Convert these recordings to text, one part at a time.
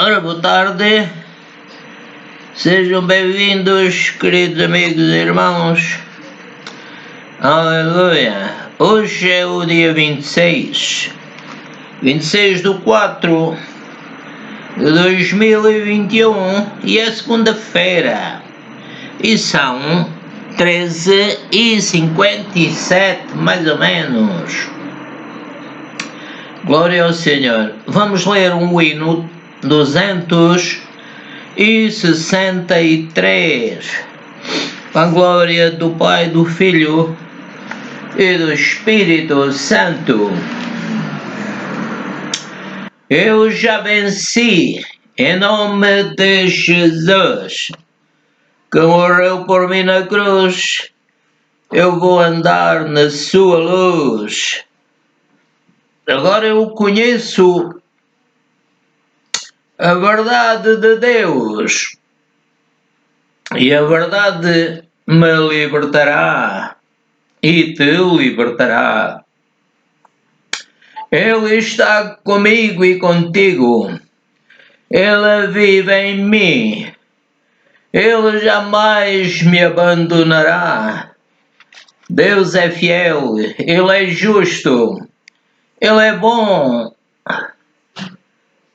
Ora, boa tarde, sejam bem-vindos, queridos amigos e irmãos. Aleluia! Hoje é o dia 26 de 4 de 2021 e é segunda-feira e são 13h57 mais ou menos. Glória ao Senhor. Vamos ler um hino 263. Com a glória do Pai, do Filho e do Espírito Santo. Eu já venci, em nome de Jesus, que morreu por mim na cruz. Eu vou andar na sua luz. Agora eu conheço a verdade de Deus e a verdade me libertará e te libertará. Ele está comigo e contigo. Ele vive em mim. Ele jamais me abandonará. Deus é fiel. Ele é justo. Ele é bom.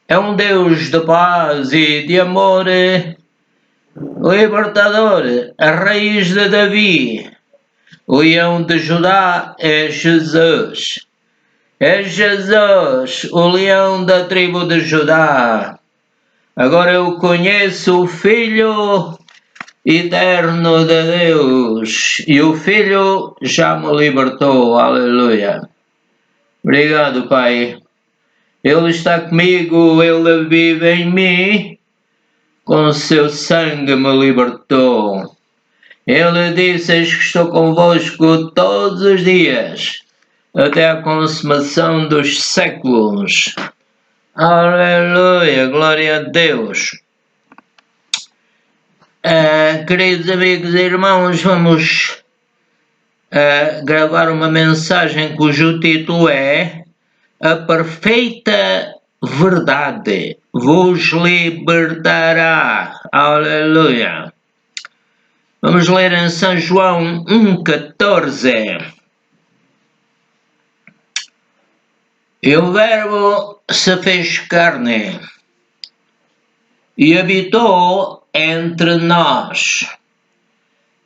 É um Deus de paz e de amor, libertador, a raiz de Davi, leão de Judá é Jesus. É Jesus, o leão da tribo de Judá. Agora eu conheço o Filho eterno de Deus e o Filho já me libertou. Aleluia. Obrigado, Pai. Ele está comigo, Ele vive em mim, com seu sangue me libertou. Ele disse: eis que estou convosco todos os dias, até a consumação dos séculos. Aleluia, glória a Deus. Queridos amigos e irmãos, vamos gravar uma mensagem cujo título é A perfeita verdade vos libertará. Aleluia. Vamos ler em São João 1,14. E o Verbo se fez carne e habitou entre nós,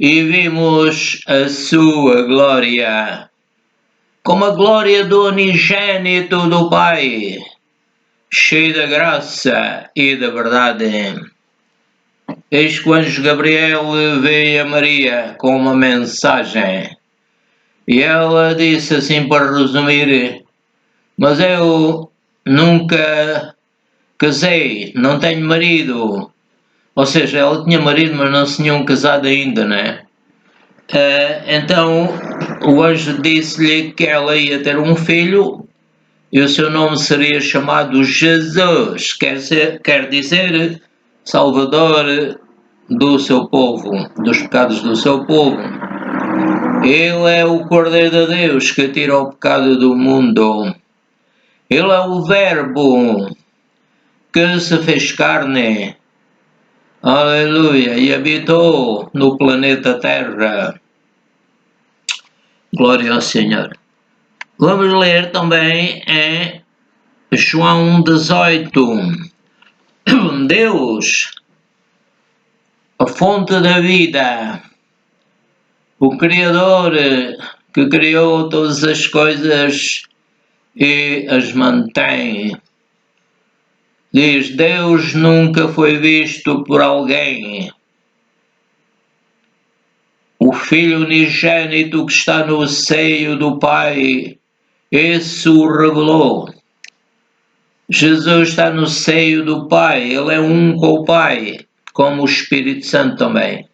e vimos a sua glória, como a glória do unigênito do Pai, cheio da graça e da verdade. Eis que o anjo Gabriel veio a Maria com uma mensagem, e ela disse assim, para resumir: mas eu nunca casei, não tenho marido. Ou seja, ela tinha marido, mas não se tinham casado ainda, né? Então o anjo disse-lhe que ela ia ter um filho e o seu nome seria chamado Jesus, quer dizer Salvador do seu povo, dos pecados do seu povo. Ele é o Cordeiro de Deus que tira o pecado do mundo. Ele é o Verbo que se fez carne, aleluia, e habitou no planeta Terra. Glória ao Senhor. Vamos ler também em João 18. Deus, a fonte da vida, o Criador que criou todas as coisas e as mantém. Diz: Deus nunca foi visto por alguém. O Filho unigênito que está no seio do Pai, esse o revelou. Jesus está no seio do Pai, Ele é um com o Pai, como o Espírito Santo também.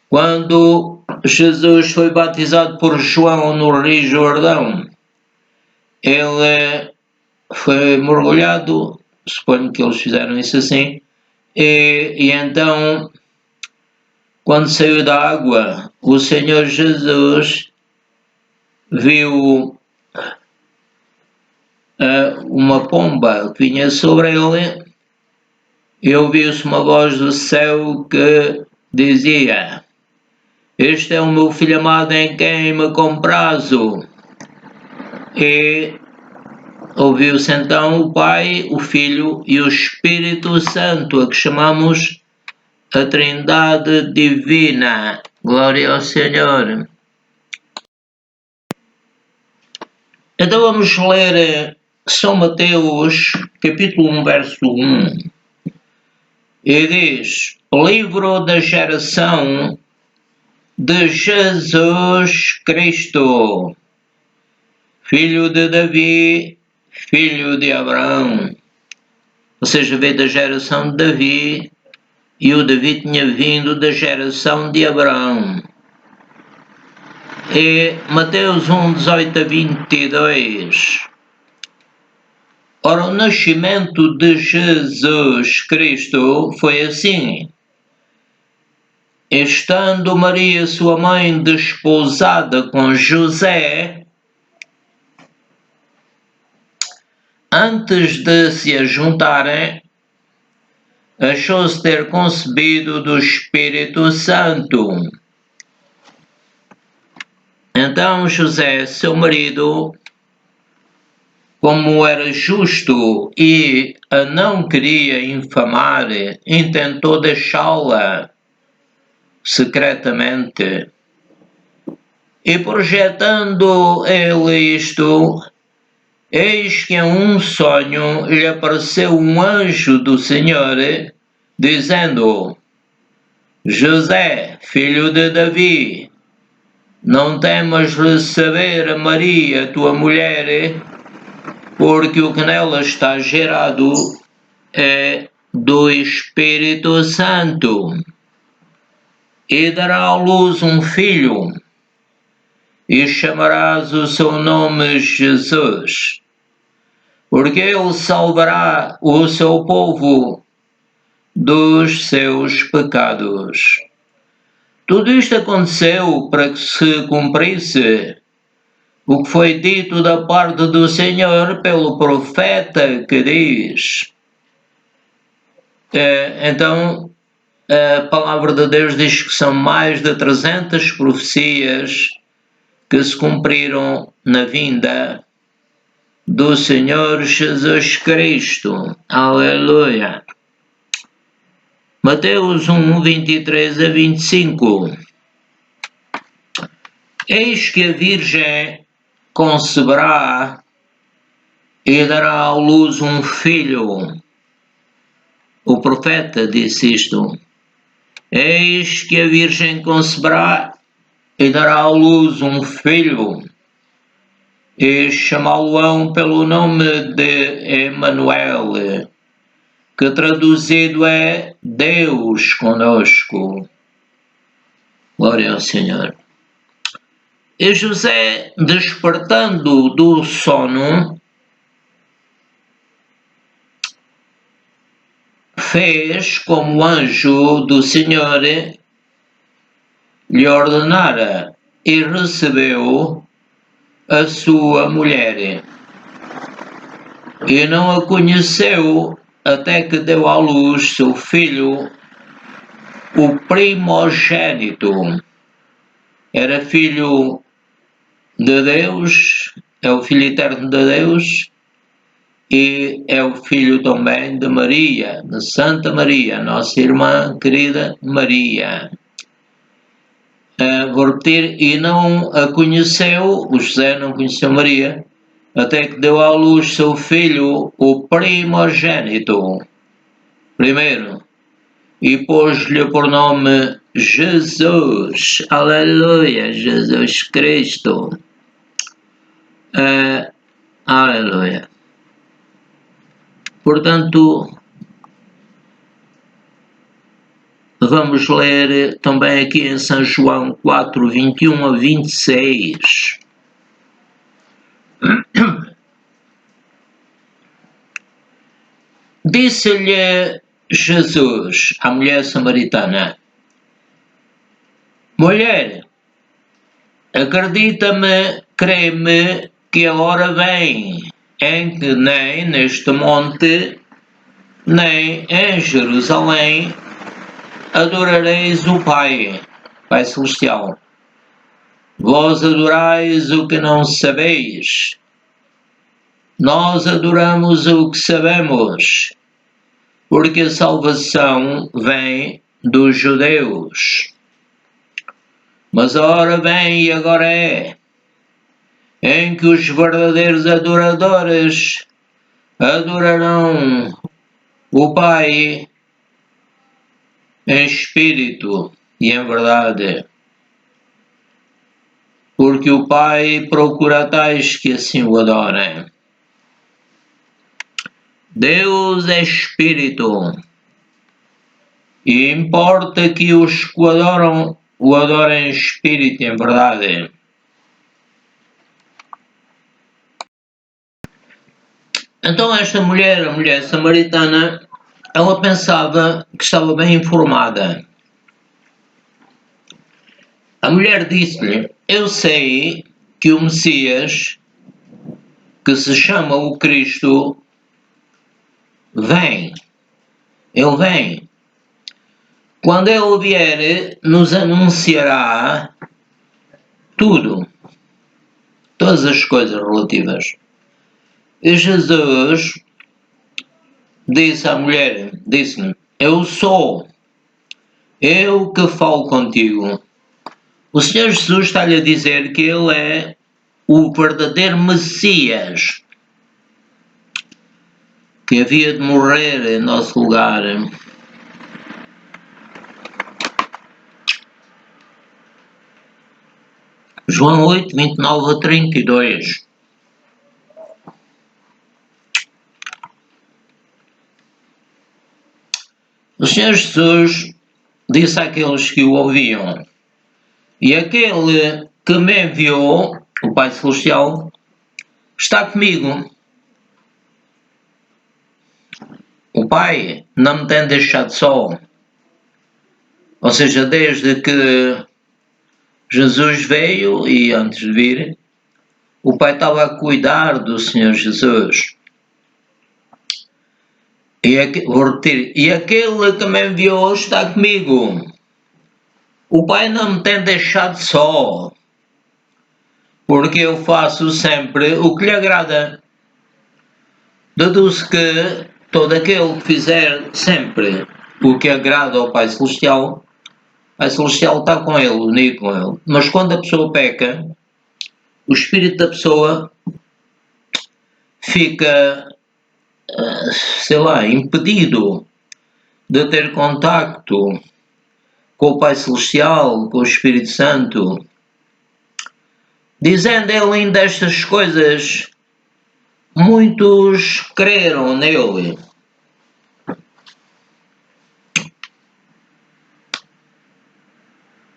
Quando Jesus foi batizado por João no Rio Jordão, ele foi mergulhado, suponho que eles fizeram isso assim, e então, quando saiu da água, o Senhor Jesus viu uma pomba que vinha sobre ele e ouviu-se uma voz do céu que dizia: Este é o meu filho amado em quem me comprazo. E ouviu-se então o Pai, o Filho e o Espírito Santo, a que chamamos a Trindade Divina. Glória ao Senhor. Então vamos ler São Mateus, capítulo 1, verso 1. E diz: Livro da geração de Jesus Cristo, filho de Davi, filho de Abraão. Ou seja, veio da geração de Davi, e o Davi tinha vindo da geração de Abraão. E Mateus 1, 18 a 22. Ora, o nascimento de Jesus Cristo foi assim. Estando Maria, sua mãe, desposada com José, antes de se ajuntarem, achou-se ter concebido do Espírito Santo. Então José, seu marido, como era justo e a não queria infamar, intentou deixá-la secretamente. E projetando ele isto, eis que em um sonho lhe apareceu um anjo do Senhor, dizendo: José, filho de Davi, não temas receber a Maria, tua mulher, porque o que nela está gerado é do Espírito Santo. E dará à luz um filho, e chamarás o seu nome Jesus, porque ele salvará o seu povo dos seus pecados. Tudo isto aconteceu para que se cumprisse o que foi dito da parte do Senhor pelo profeta, que diz. Então, a palavra de Deus diz que são mais de 300 profecias que se cumpriram na vinda do Senhor Jesus Cristo. Aleluia. Mateus 1, 23 a 25. Eis que a Virgem conceberá e dará à luz um filho. O profeta disse isto. Eis que a Virgem conceberá e dará à luz um filho, e chamá-lo-ão pelo nome de Emanuel, que traduzido é Deus conosco. Glória ao Senhor. E José, despertando do sono, fez como o anjo do Senhor lhe ordenara, e recebeu a sua mulher. E não a conheceu até que deu à luz seu filho, o primogênito. Era filho de Deus, é o filho eterno de Deus, e é o filho também de Maria, de Santa Maria, nossa irmã querida Maria. Vou repetir, e não a conheceu, o José não conheceu Maria, até que deu à luz seu filho, o primogênito, primeiro, e pôs-lhe por nome Jesus. Aleluia, Jesus Cristo. Aleluia. Portanto, vamos ler também aqui em São João 4, 21 a 26. Disse-lhe Jesus à mulher samaritana: Mulher, acredita-me, crê-me, que a hora vem em que nem neste monte, nem em Jerusalém adorareis o Pai, Pai Celestial. Vós adorais o que não sabeis. Nós adoramos o que sabemos, porque a salvação vem dos judeus. Mas a hora vem e agora é, em que os verdadeiros adoradores adorarão o Pai em espírito e em verdade, porque o Pai procura tais que assim o adorem. Deus é espírito, e importa que os que o adorem em espírito e em verdade. Então esta mulher, a mulher samaritana, ela pensava que estava bem informada. A mulher disse-lhe: eu sei que o Messias, que se chama o Cristo, vem. Ele vem. Quando ele vier, nos anunciará tudo. Todas as coisas relativas. E Jesus disse à mulher, disse-lhe: eu sou, eu que falo contigo. O Senhor Jesus está-lhe a dizer que Ele é o verdadeiro Messias, que havia de morrer em nosso lugar. João 8, 29 a 32. O Senhor Jesus disse àqueles que o ouviam: e aquele que me enviou, o Pai Celestial, está comigo. O Pai não me tem deixado só. Ou seja, desde que Jesus veio e antes de vir, o Pai estava a cuidar do Senhor Jesus. Vou repetir, e aquele que me enviou está comigo. O Pai não me tem deixado só, porque eu faço sempre o que lhe agrada. Deduz que todo aquele que fizer sempre o que agrada ao Pai Celestial, o Pai Celestial está com ele, unido com ele. Mas quando a pessoa peca, o espírito da pessoa fica, sei lá, impedido de ter contacto com o Pai Celestial, com o Espírito Santo. Dizendo ele ainda estas coisas, muitos creram nele.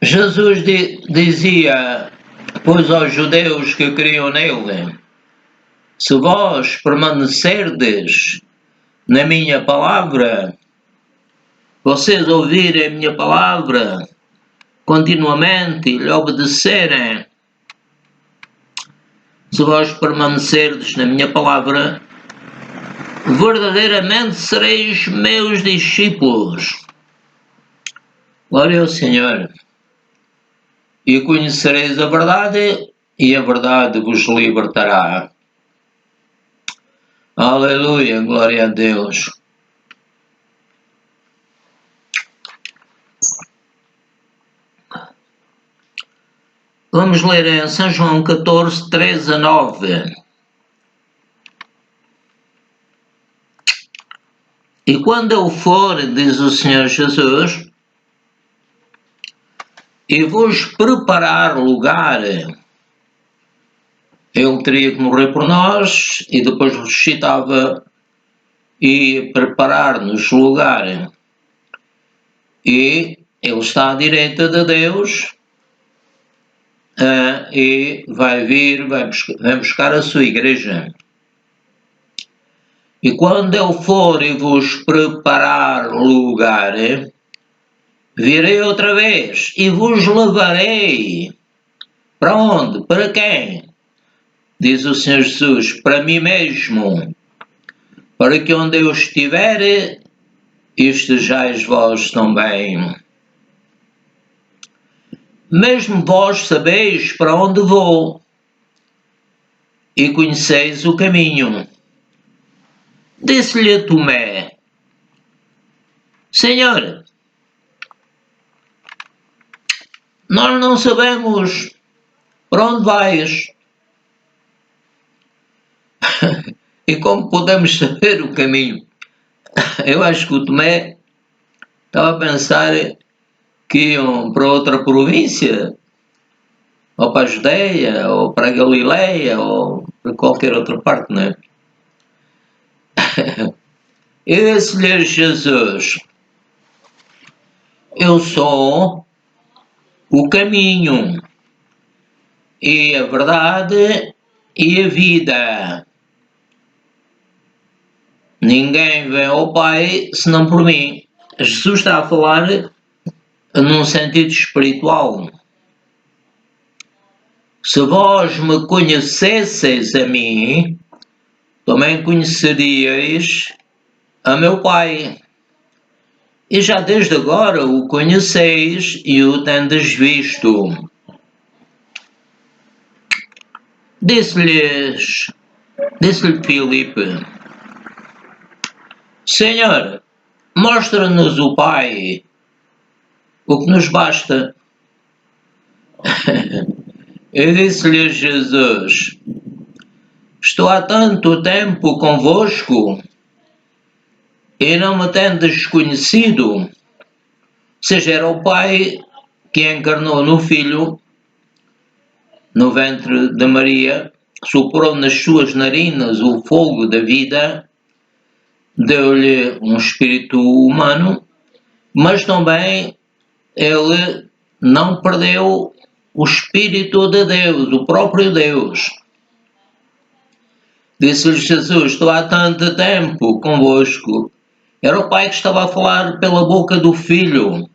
Jesus dizia, pois, aos judeus que criam nele: se vós permanecerdes na minha palavra, vocês ouvirem a minha palavra continuamente e lhe obedecerem, se vós permanecerdes na minha palavra, verdadeiramente sereis meus discípulos. Glória ao Senhor. E conhecereis a verdade, e a verdade vos libertará. Aleluia, glória a Deus. Vamos ler em São João 14, 13 a 9. E quando eu for, diz o Senhor Jesus, e vos preparar lugar, ele teria que morrer por nós e depois ressuscitava e preparar-nos lugar. E ele está à direita de Deus e vai vir, vai buscar a sua igreja. E quando eu for e vos preparar lugar, virei outra vez e vos levarei. Para onde? Para quem? Diz o Senhor Jesus: para mim mesmo. para que onde eu estiver, estejais vós também. Mesmo vós sabeis para onde vou e conheceis o caminho. Disse-lhe Tomé: Senhor, nós não sabemos para onde vais. E como podemos saber o caminho? Eu acho que o Tomé estava a pensar que iam para outra província, ou para a Judeia, ou para a Galileia, ou para qualquer outra parte, não é? E disse-lhe Jesus: Eu sou o caminho, e a verdade, e a vida. Ninguém vem ao Pai senão por mim. Jesus está a falar num sentido espiritual. Se vós me conhecesseis a mim, também conheceríeis a meu Pai. E já desde agora o conheceis e o tendes visto. Disse-lhe Filipe: Senhor, mostra-nos o Pai, o que nos basta. E disse-lhe Jesus: Estou há tanto tempo convosco e não me tendes conhecido. Ou seja, era o Pai que encarnou no Filho, no ventre de Maria, soprou nas suas narinas o fogo da vida, deu-lhe um espírito humano, mas também ele não perdeu o Espírito de Deus, o próprio Deus. Disse-lhe Jesus: Estou há tanto tempo convosco. Era o Pai que estava a falar pela boca do Filho.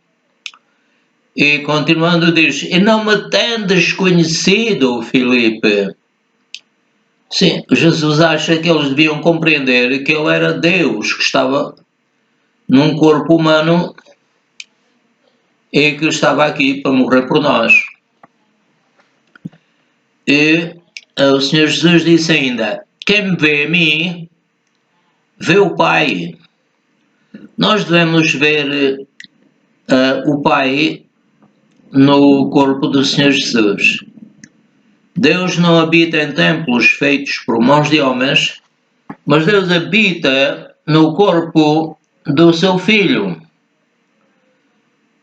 E continuando diz: E não me tendes conhecido, Filipe? Sim, Jesus acha que eles deviam compreender que ele era Deus, que estava num corpo humano e que estava aqui para morrer por nós. E o Senhor Jesus disse ainda: Quem me vê a mim, vê o Pai. Nós devemos ver o Pai no corpo do Senhor Jesus. Deus não habita em templos feitos por mãos de homens, mas Deus habita no corpo do seu Filho,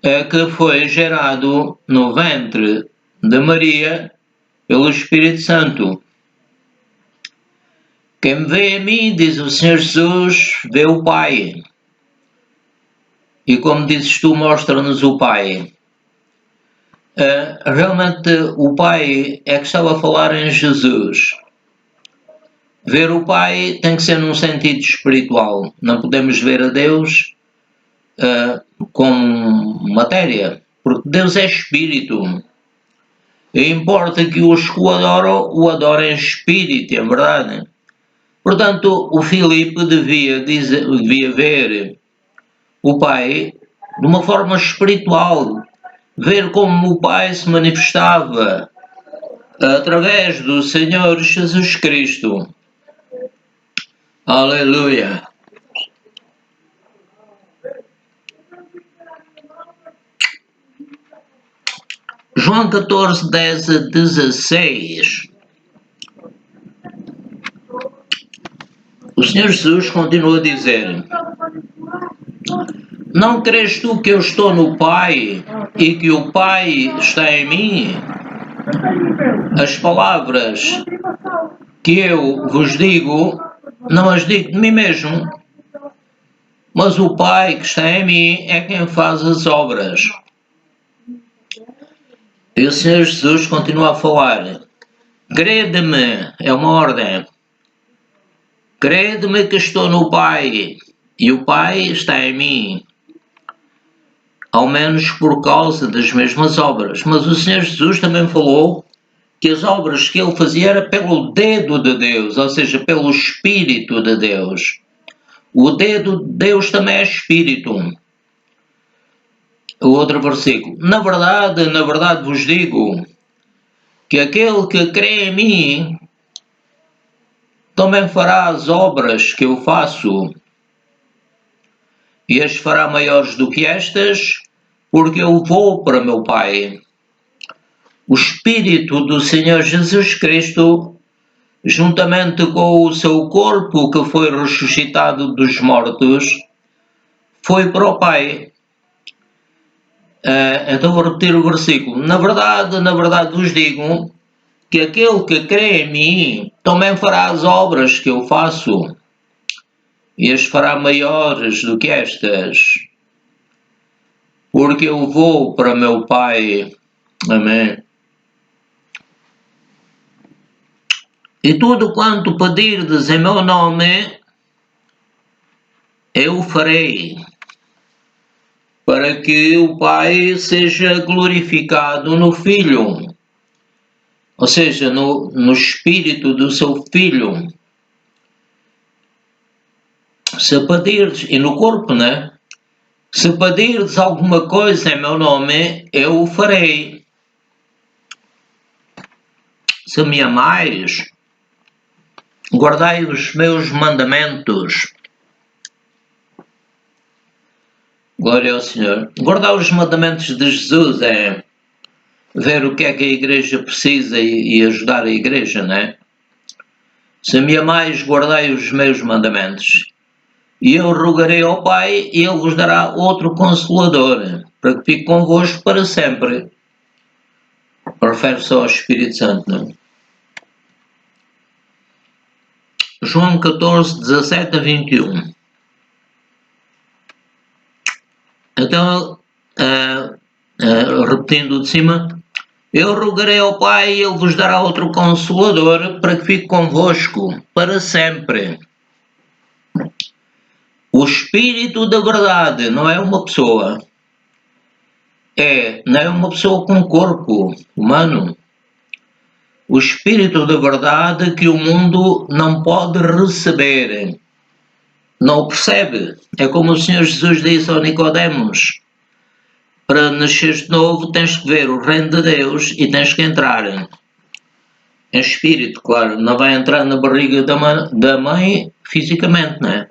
que foi gerado no ventre de Maria pelo Espírito Santo. Quem me vê a mim, diz o Senhor Jesus, vê o Pai. E como dizes tu, mostra-nos o Pai. Realmente o Pai é que estava a falar em Jesus. Ver o Pai tem que ser num sentido espiritual. Não podemos ver a Deus como matéria, porque Deus é Espírito. E importa que os que o adorem em Espírito, é verdade. Portanto, o Filipe devia ver o Pai de uma forma espiritual, ver como o Pai se manifestava através do Senhor Jesus Cristo. Aleluia! João 14, 10 a 16. O Senhor Jesus continua a dizer: Não crês tu que eu estou no Pai e que o Pai está em mim? As palavras que eu vos digo, não as digo de mim mesmo, mas o Pai que está em mim é quem faz as obras. E o Senhor Jesus continua a falar: Crede-me, é uma ordem. Crede-me que estou no Pai e o Pai está em mim, ao menos por causa das mesmas obras. Mas o Senhor Jesus também falou que as obras que ele fazia era pelo dedo de Deus, ou seja, pelo Espírito de Deus. O dedo de Deus também é espírito. O outro versículo. Na verdade vos digo que aquele que crê em mim também fará as obras que eu faço, e as fará maiores do que estas, porque eu vou para meu Pai. O Espírito do Senhor Jesus Cristo, juntamente com o seu corpo que foi ressuscitado dos mortos, foi para o Pai. Então vou repetir o versículo. Na verdade vos digo que aquele que crê em mim também fará as obras que eu faço, e as fará maiores do que estas, porque eu vou para meu Pai. Amém. E tudo quanto pedirdes em meu nome, eu farei, para que o Pai seja glorificado no Filho, ou seja, no Espírito do seu Filho. Se pedirdes, e no corpo, né? Se pedirdes alguma coisa em meu nome, eu o farei. Se me amais, guardai os meus mandamentos. Glória ao Senhor. Guardar os mandamentos de Jesus é ver o que é que a igreja precisa e ajudar a igreja, né? Se me amais, guardai os meus mandamentos. E eu rogarei ao Pai, e Ele vos dará outro Consolador, para que fique convosco para sempre. Refere-se ao Espírito Santo, não? João 14, 17 a 21. Então, repetindo de cima, eu rogarei ao Pai e Ele vos dará outro Consolador para que fique convosco para sempre. O Espírito da Verdade não é uma pessoa. Não é uma pessoa com corpo humano. O Espírito da Verdade que o mundo não pode receber. Não o percebe. É como o Senhor Jesus disse ao Nicodemos: para nasceres de novo tens que ver o reino de Deus e tens que entrar em espírito, claro. Não vai entrar na barriga da mãe fisicamente, não é?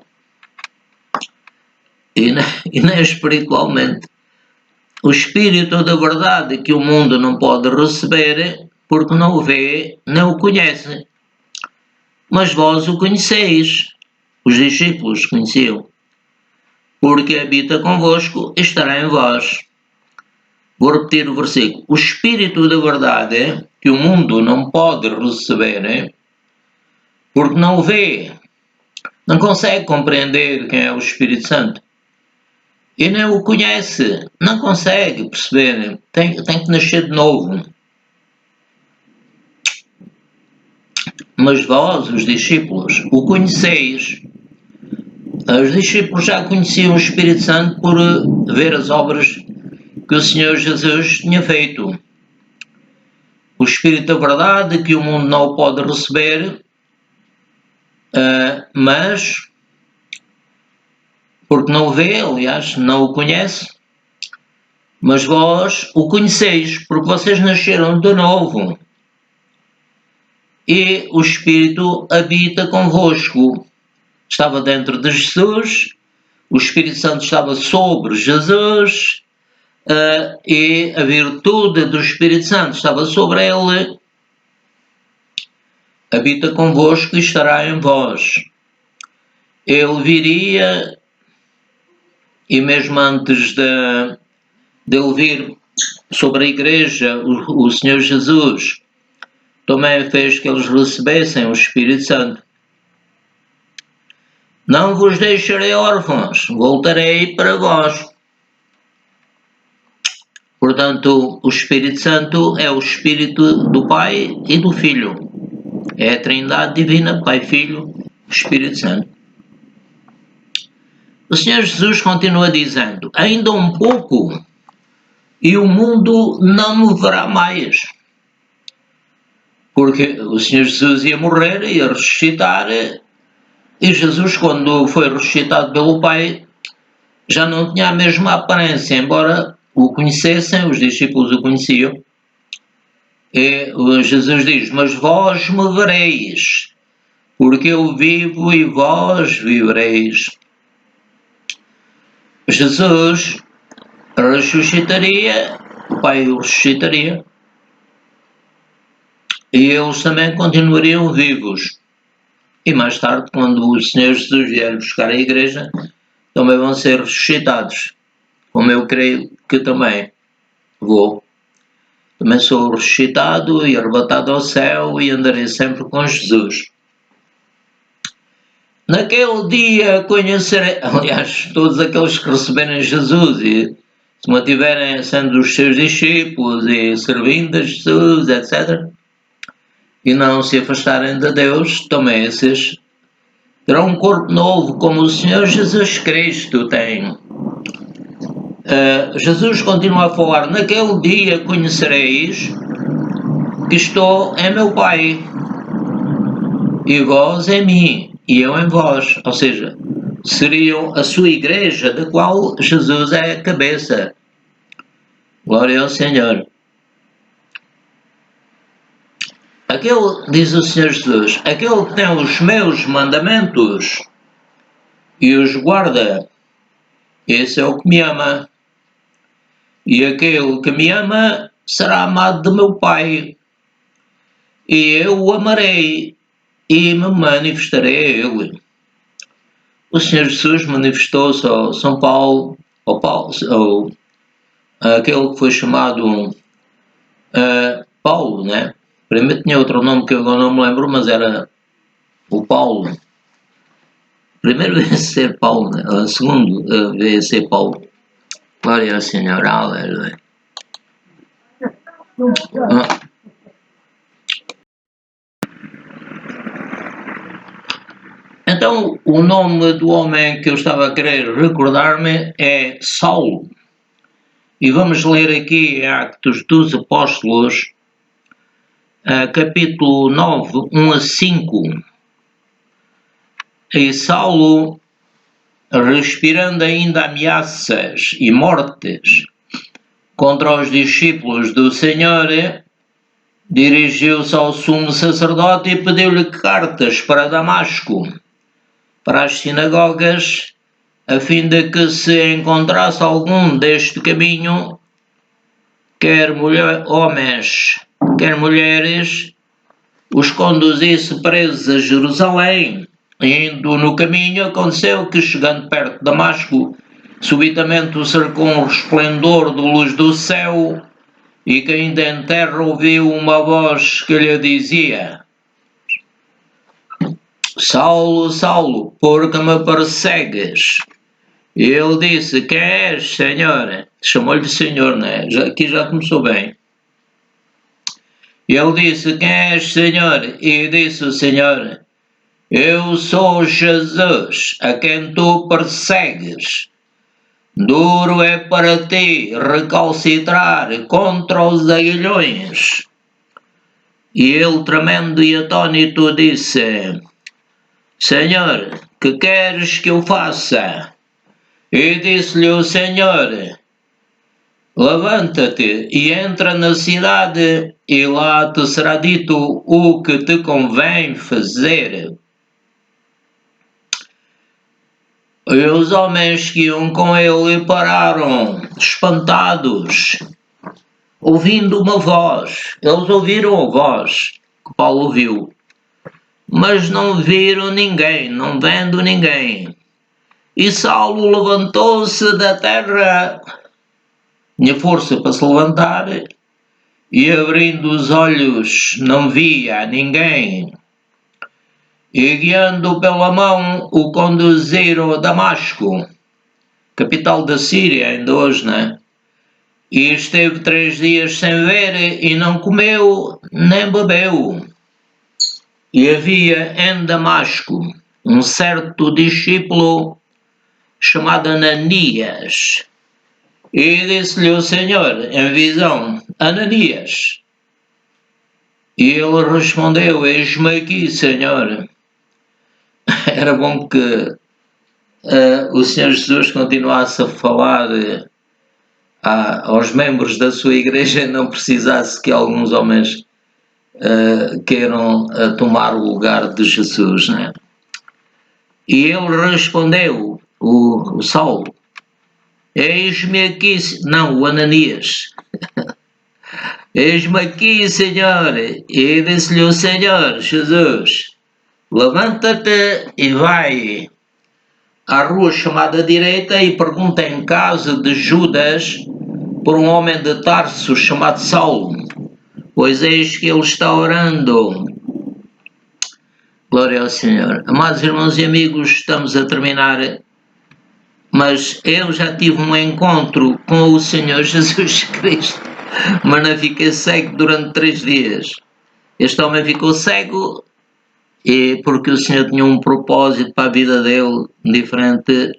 E nem espiritualmente. O Espírito da Verdade que o mundo não pode receber, porque não o vê, nem o conhece. Mas vós o conheceis. Os discípulos conheciam. Porque habita convosco e estará em vós. Vou repetir o versículo. O Espírito da Verdade que o mundo não pode receber, porque não o vê, não consegue compreender quem é o Espírito Santo. E nem o conhece, não consegue perceber, tem que nascer de novo. Mas vós, os discípulos, o conheceis. Os discípulos já conheciam o Espírito Santo por ver as obras que o Senhor Jesus tinha feito. O Espírito da Verdade que o mundo não pode receber, mas porque não o vê, aliás, não o conhece, mas vós o conheceis, porque vocês nasceram de novo. E o Espírito habita convosco. Estava dentro de Jesus, o Espírito Santo estava sobre Jesus, e a virtude do Espírito Santo estava sobre ele. Habita convosco e estará em vós. Ele viria, e mesmo antes de ele vir sobre a igreja, o Senhor Jesus também fez que eles recebessem o Espírito Santo. Não vos deixarei órfãos, voltarei para vós. Portanto, o Espírito Santo é o Espírito do Pai e do Filho. É a Trindade Divina, Pai, Filho, Espírito Santo. O Senhor Jesus continua dizendo: ainda um pouco e o mundo não me verá mais. Porque o Senhor Jesus ia morrer, ia ressuscitar, E Jesus, quando foi ressuscitado pelo Pai, já não tinha a mesma aparência, embora o conhecessem, os discípulos o conheciam. E Jesus diz: mas vós me vereis, porque eu vivo e vós vivereis. Jesus ressuscitaria, o Pai o ressuscitaria, e eles também continuariam vivos. E mais tarde, quando o Senhor Jesus vier buscar a igreja, também vão ser ressuscitados, como eu creio que também vou. Também sou ressuscitado e arrebatado ao céu e andarei sempre com Jesus. Naquele dia conhecerei, aliás, todos aqueles que receberem Jesus e se mantiverem sendo os seus discípulos e servindo a Jesus, etc., e não se afastarem de Deus, também esses terão um corpo novo como o Senhor Jesus Cristo tem. Jesus continua a falar: naquele dia conhecereis que estou em meu Pai, e vós em mim, e eu em vós. Ou seja, seriam a sua igreja, da qual Jesus é a cabeça. Glória ao Senhor. Aquele, diz o Senhor Jesus, aquele que tem os meus mandamentos e os guarda, esse é o que me ama. E aquele que me ama será amado de meu Pai, e eu o amarei e me manifestarei a ele. O Senhor Jesus manifestou-se ao São Paulo, ou aquele que foi chamado Paulo, né? Primeiro tinha outro nome que eu agora não me lembro, mas era o Paulo. Primeiro veio ser Paulo, né? Segundo veio ser Paulo. Glória ao Senhor, aleluia. Então, o nome do homem que eu estava a querer recordar-me é Saulo. E vamos ler aqui Atos dos Apóstolos, capítulo 9, 1 a 5. E Saulo, respirando ainda ameaças e mortes contra os discípulos do Senhor, dirigiu-se ao sumo sacerdote e pediu-lhe cartas para Damasco, para as sinagogas, a fim de que se encontrasse algum deste caminho, quer homens, quer mulheres, os conduzisse presos a Jerusalém. Indo no caminho, aconteceu que, chegando perto de Damasco, subitamente o cercou um resplendor de luz do céu, e caindo em terra ouviu uma voz que lhe dizia: Saulo, Saulo, por que me persegues? E ele disse: quem és, Senhor? Chamou-lhe Senhor, né? Aqui já começou bem. E ele disse: quem és, Senhor? E disse o Senhor: eu sou Jesus, a quem tu persegues. Duro é para ti recalcitrar contra os aguilhões. E ele, tremendo e atônito, disse: Senhor, que queres que eu faça? E disse-lhe o Senhor: levanta-te e entra na cidade, e lá te será dito o que te convém fazer. E os homens que iam com ele pararam, espantados, ouvindo uma voz. Eles ouviram a voz que Paulo ouviu, mas não viram ninguém, não vendo ninguém. E Saulo levantou-se da terra, tinha força para se levantar, e abrindo os olhos não via ninguém. E guiando pela mão o conduziram a Damasco, capital da Síria, ainda hoje, né? E esteve 3 dias sem ver, e não comeu nem bebeu. E havia em Damasco um certo discípulo chamado Ananias. E disse-lhe o Senhor em visão: Ananias. E ele respondeu: eis-me aqui, Senhor. era bom que o Senhor Jesus continuasse a falar aos membros da sua igreja e não precisasse que alguns homens queiram tomar o lugar de Jesus, né? E ele respondeu, o Saulo, eis-me aqui, não, o Ananias, eis-me aqui, Senhor. E disse-lhe o Senhor, Jesus, levanta-te e vai à rua chamada direita e pergunta em casa de Judas por um homem de Tarso chamado Saulo, pois eis que ele está orando. Glória ao Senhor. Amados irmãos e amigos, estamos a terminar, mas eu já tive um encontro com o Senhor Jesus Cristo, mas não fiquei cego durante 3 dias. Este homem ficou cego e porque o Senhor tinha um propósito para a vida dele diferente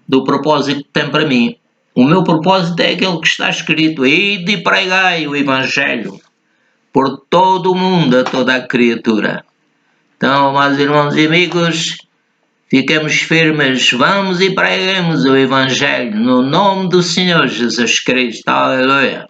do propósito que tem para mim. O meu propósito é aquele que está escrito: ide e pregai o Evangelho por todo o mundo, a toda a criatura. Então, amados irmãos e amigos, fiquemos firmes, vamos e preguemos o Evangelho no nome do Senhor Jesus Cristo. Aleluia.